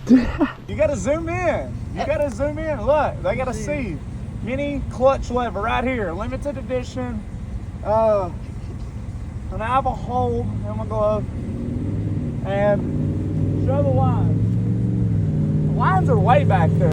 You gotta zoom in. You gotta zoom in. Look, they gotta see. Mini clutch lever right here. Limited edition. And I have a hole in my glove. And show the lines. The lines are way back there.